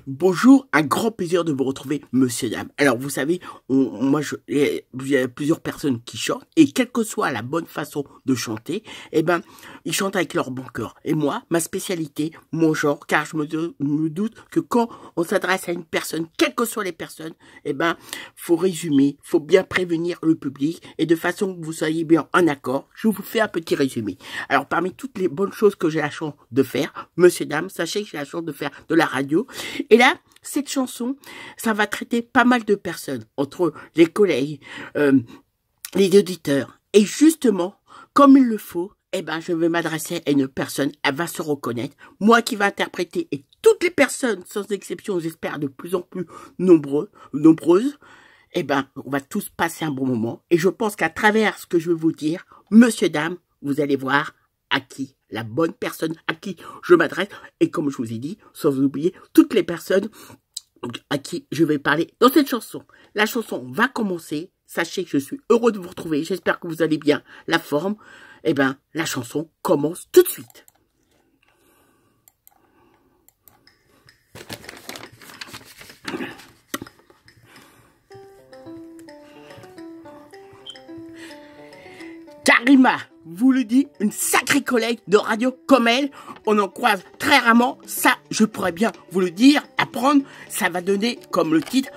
Bonjour, un grand plaisir de vous retrouver, monsieur, dame. Alors, vous savez, il y a plusieurs personnes qui chantent, et quelle que soit la bonne façon de chanter, ils chantent avec leur bon cœur. Et moi, ma spécialité, mon genre, car je me doute que quand on s'adresse à une personne, quelles que soient les personnes, faut résumer, faut bien prévenir le public, et de façon que vous soyez bien en accord, je vous fais un petit résumé. Alors, parmi toutes les bonnes choses que j'ai la chance de faire, monsieur, dame, sachez que j'ai la chance de faire de la radio. Et là, cette chanson, ça va traiter pas mal de personnes, entre les collègues, les auditeurs. Et justement, comme il le faut, je vais m'adresser à une personne, elle va se reconnaître, moi qui vais interpréter, et toutes les personnes, sans exception, j'espère de plus en plus nombreuses, on va tous passer un bon moment. Et je pense qu'à travers ce que je vais vous dire, monsieur, dame, vous allez voir à qui, la bonne personne à qui je m'adresse, et comme je vous ai dit, sans oublier toutes les personnes à qui je vais parler dans cette chanson. La chanson va commencer, sachez que je suis heureux de vous retrouver, j'espère que vous allez bien, la forme, la chanson commence tout de suite. Karima vous le dit, une sacrée collègue de radio comme elle, on en croise très rarement, ça je pourrais bien vous le dire, apprendre, ça va donner comme le titre,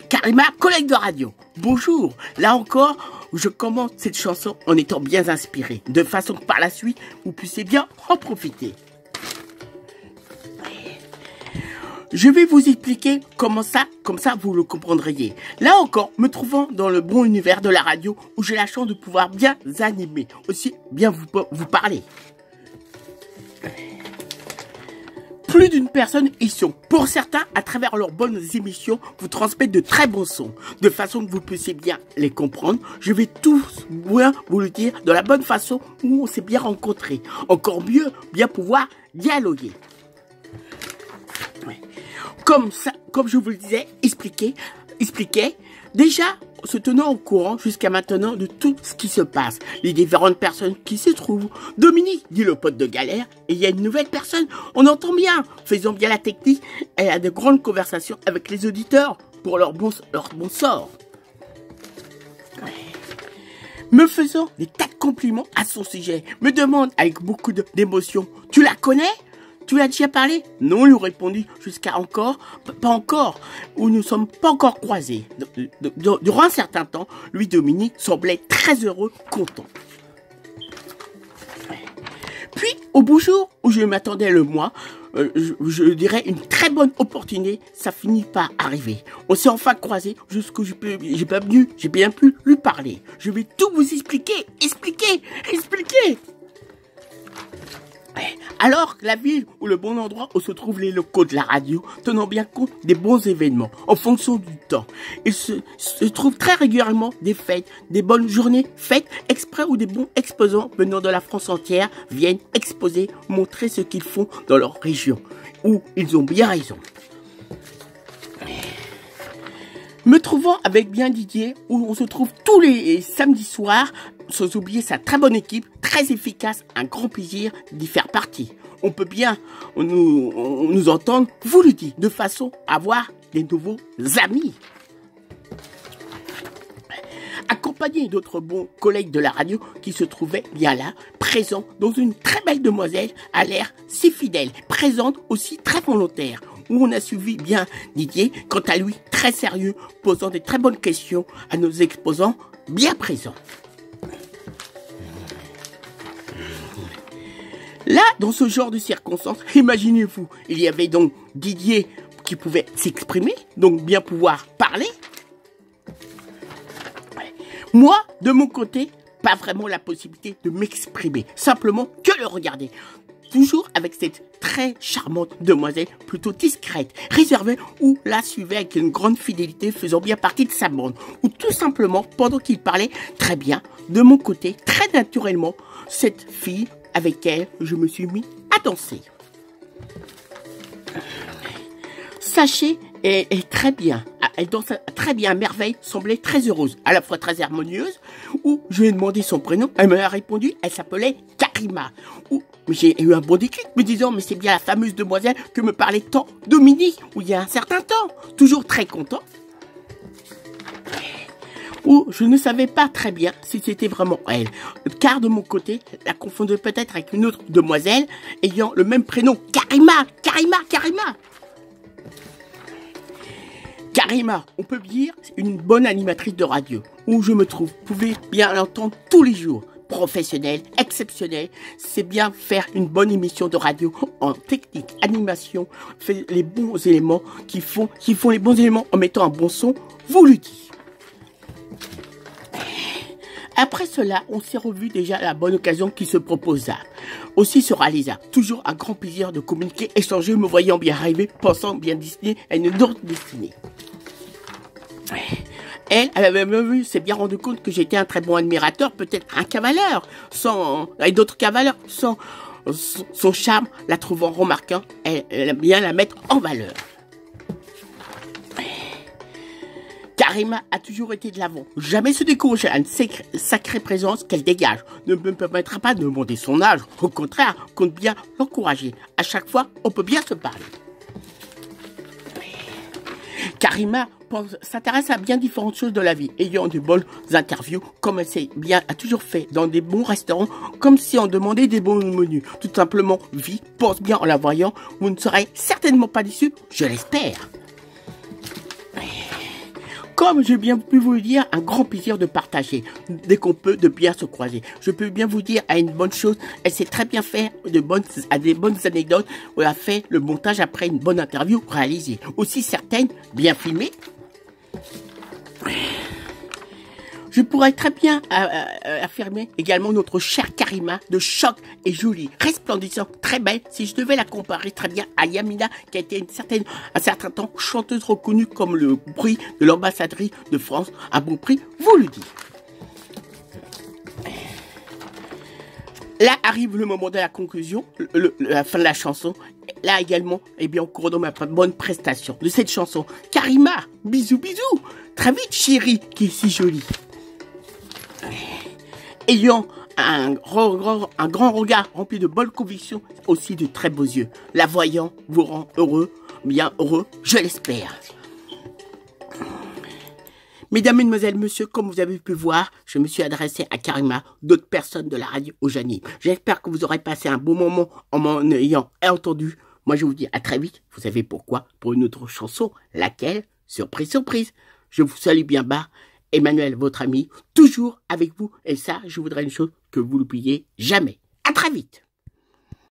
Karima, collègue de radio. Bonjour, là encore, je commence cette chanson en étant bien inspiré, de façon que par la suite, vous puissiez bien en profiter. Je vais vous expliquer comment ça, comme ça vous le comprendriez. Là encore, me trouvant dans le bon univers de la radio où j'ai la chance de pouvoir bien animer, aussi bien vous parler. Plus d'une personne y sont. Pour certains, à travers leurs bonnes émissions, vous transmettent de très bons sons, de façon que vous puissiez bien les comprendre. Je vais tous bien vous le dire de la bonne façon où on s'est bien rencontrés. Encore mieux, bien pouvoir dialoguer. Comme je vous le disais, expliquer, déjà se tenant au courant jusqu'à maintenant de tout ce qui se passe, les différentes personnes qui se trouvent. Dominique dit le pote de galère, et il y a une nouvelle personne, on entend bien, faisons bien la technique, elle a de grandes conversations avec les auditeurs pour leur bon sort. Me faisant des tas de compliments à son sujet, me demande avec beaucoup d'émotion, tu la connais ? Tu as déjà parlé? Non, lui répondit jusqu'à encore, pas encore, où nous ne sommes pas encore croisés. Durant un certain temps, lui, Dominique, semblait très heureux, content. Puis, au beau jour où je m'attendais le mois, je dirais une très bonne opportunité, ça finit par arriver. On s'est enfin croisés jusqu'où j'ai bien pu lui parler. Je vais tout vous expliquer. Alors que la ville ou le bon endroit où se trouvent les locaux de la radio, tenant bien compte des bons événements en fonction du temps. Il se trouve très régulièrement des fêtes, des bonnes journées faites exprès où des bons exposants venant de la France entière viennent exposer, montrer ce qu'ils font dans leur région, où ils ont bien raison. Me trouvant avec bien Didier, où on se trouve tous les samedis soirs, sans oublier sa très bonne équipe, très efficace, un grand plaisir d'y faire partie. On peut bien nous entendre, vous le dites, de façon à avoir des nouveaux amis. Accompagné d'autres bons collègues de la radio qui se trouvaient bien là, présents, dont une très belle demoiselle à l'air si fidèle, présente aussi très volontaire, où on a suivi bien Didier, quant à lui très sérieux, posant de très bonnes questions à nos exposants bien présents. Là, dans ce genre de circonstances, imaginez-vous, il y avait donc Didier qui pouvait s'exprimer, donc bien pouvoir parler. Moi, de mon côté, pas vraiment la possibilité de m'exprimer, simplement que le regarder. Toujours avec cette très charmante demoiselle, plutôt discrète, réservée, ou la suivait avec une grande fidélité, faisant bien partie de sa bande. Ou tout simplement, pendant qu'il parlait très bien, de mon côté, très naturellement, cette fille avec elle, je me suis mis à danser. Sachez, elle est très bien, elle danse très bien à merveille, semblait très heureuse, à la fois très harmonieuse, où je lui ai demandé son prénom, elle m'a répondu, elle s'appelait Karima. J'ai eu un bon déclic me disant, mais c'est bien la fameuse demoiselle que me parlait tant Dominique, il y a un certain temps. Toujours très content. Je ne savais pas très bien si c'était vraiment elle, car de mon côté, la confondais peut-être avec une autre demoiselle ayant le même prénom, Karima. Karima, on peut dire, une bonne animatrice de radio, où je me trouve. Vous pouvez bien l'entendre tous les jours. Professionnelle, exceptionnelle, c'est bien faire une bonne émission de radio en technique, animation, fait les bons éléments qui font les bons éléments en mettant un bon son, vous le dites. Après cela, on s'est revu déjà à la bonne occasion qui se proposa. Aussi sera Lisa. Toujours un grand plaisir de communiquer, échanger, me voyant bien arriver, pensant bien destiné à une autre destinée. Elle avait même vu, s'est bien rendu compte que j'étais un très bon admirateur, peut-être un cavaleur, avec d'autres cavaleurs, sans son charme, la trouvant remarquant, elle aime bien la mettre en valeur. Karima a toujours été de l'avant, jamais se décourage à une sacrée présence qu'elle dégage. Ne me permettra pas de demander son âge, au contraire, compte bien l'encourager. À chaque fois, on peut bien se parler. Karima s'intéresse à bien différentes choses de la vie, ayant de bonnes interviews, comme elle a toujours fait dans des bons restaurants, comme si on demandait des bons menus. Tout simplement, pense bien en la voyant, vous ne serez certainement pas déçus, je l'espère. Comme j'ai bien pu vous le dire, un grand plaisir de partager, dès qu'on peut, de bien se croiser. Je peux bien vous dire, à une bonne chose, elle sait très bien faire des bonnes anecdotes, où elle a fait le montage après une bonne interview réalisée. Aussi certaines, bien filmées. Je pourrais très bien affirmer également notre chère Karima, de choc et jolie, resplendissante, très belle, si je devais la comparer très bien à Yamina, qui a été un certain temps chanteuse reconnue comme le prix de l'ambassadrice de France, un bon prix, vous le dites. Là arrive le moment de la conclusion, la fin de la chanson. Là également, on court ma bonne prestation de cette chanson. Karima, bisous, bisous. Très vite, chérie, qui est si jolie. Ayant un grand regard rempli de bonnes convictions, aussi de très beaux yeux. La voyant vous rend heureux, bien heureux, je l'espère. Mesdames, Mesdemoiselles, Messieurs, comme vous avez pu voir, je me suis adressé à Karima, d'autres personnes de la radio au Jani. J'espère que vous aurez passé un bon moment en m'en ayant entendu. Moi, je vous dis à très vite. Vous savez pourquoi? Pour une autre chanson, laquelle? Surprise, surprise. Je vous salue bien bas. Emmanuel, votre ami, toujours avec vous. Et ça, je voudrais une chose, que vous n'oubliez jamais. À très vite.